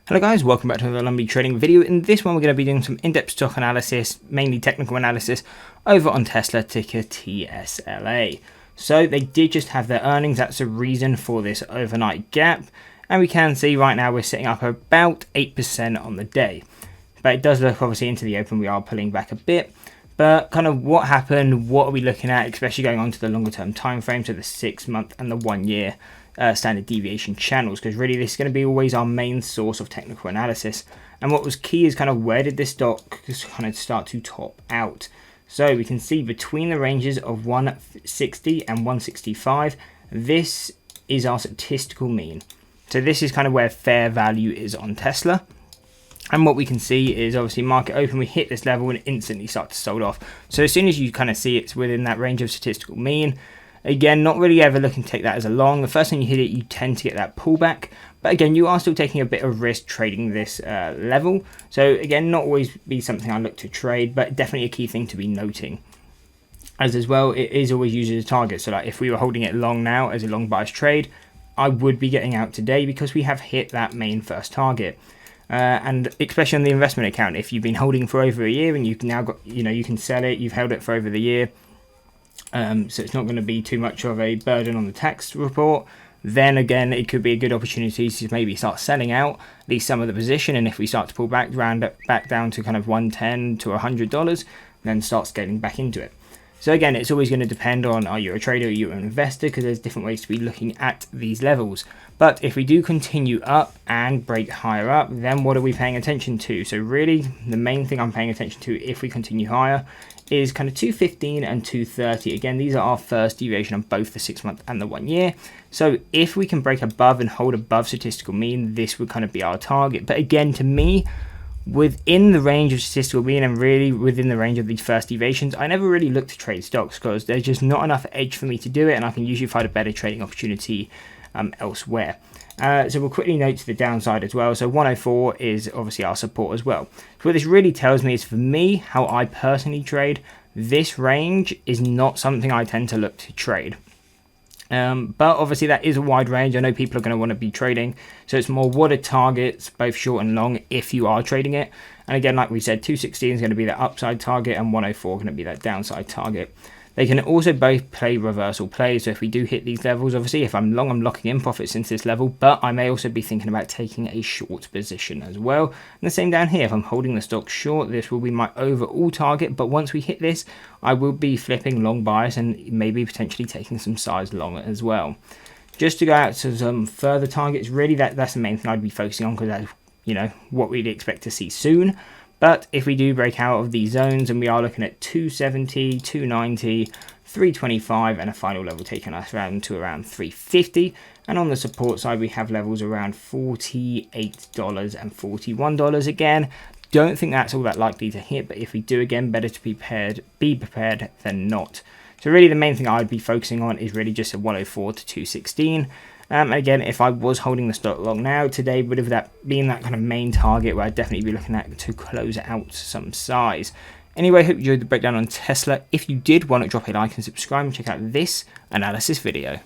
Hello guys, welcome back to another Lumley trading video. In this one we're going to be doing some in-depth stock analysis, mainly technical analysis, over on Tesla, ticker TSLA. So they did just have their earnings, that's the reason for this overnight gap. And we can see right now we're sitting up about 8% on the day. But it does look obviously into the open, we are pulling back a bit. But kind of what happened, what are we looking at, especially going on to the longer term time frame, so the 6 month and the 1 year standard deviation channels, because really this is going to be always our main source of technical analysis. And what was key is kind of where did this stock kind of start to top out. So we can see between the ranges of 160 and 165, this is our statistical mean. So this is kind of where fair value is on Tesla. And what we can see is obviously market open, we hit this level and instantly start to sold off. So as soon as you kind of see it's within that range of statistical mean, again, not really ever looking to take that as a long. The first time you hit it, you tend to get that pullback. But again, you are still taking a bit of risk trading this level. So again, not always be something I look to trade, but definitely a key thing to be noting. As well, it is always used as a target. So like if we were holding it long now as a long bias trade, I would be getting out today because we have hit that main first target. And especially on the investment account, if you've been holding for over a year and you've now got, you can sell it, you've held it for over the year. So it's not going to be too much of a burden on the tax report. Then again, it could be a good opportunity to maybe start selling out at least some of the position. And if we start to pull back down to kind of $110 to $100, then start scaling back into it. So again, it's always going to depend on, are you a trader or are you an investor, because there's different ways to be looking at these levels. But if we do continue up and break higher up, then what are we paying attention to? So really, the main thing I'm paying attention to if we continue higher is kind of 215 and 230. Again, these are our first deviation on both the 6 month and the 1 year. So if we can break above and hold above statistical mean, this would kind of be our target. But again, to me, within the range of statistical mean and really within the range of these first deviations, I never really look to trade stocks because there's just not enough edge for me to do it, and I can usually find a better trading opportunity elsewhere. So we'll quickly note to the downside as well. So 104 is obviously our support as well. So what this really tells me is, for me, how I personally trade, this range is not something I tend to look to trade. But obviously that is a wide range. I know people are going to want to be trading, so it's more what are targets, both short and long, if you are trading it. And again, like we said, 216 is going to be that upside target and 104 going to be that downside target. They can also both play reversal plays. So if we do hit these levels, obviously if I'm long, I'm locking in profits into this level, but I may also be thinking about taking a short position as well. And the same down here, if I'm holding the stock short, this will be my overall target. But once we hit this, I will be flipping long bias and maybe potentially taking some size long as well. Just to go out to some further targets, really that's the main thing I'd be focusing on, because that's, what we'd expect to see soon. But if we do break out of these zones, and we are looking at 270, 290, 325, and a final level taking us around to around 350. And on the support side, we have levels around $48 and $41. Again, don't think that's all that likely to hit, but if we do, again, better to be prepared than not. So really the main thing I'd be focusing on is really just a 104 to 216. Again, if I was holding the stock long now, today would have been that kind of main target where I'd definitely be looking at to close out some size. Anyway, hope you enjoyed the breakdown on Tesla. If you did, why not drop a like and subscribe and check out this analysis video.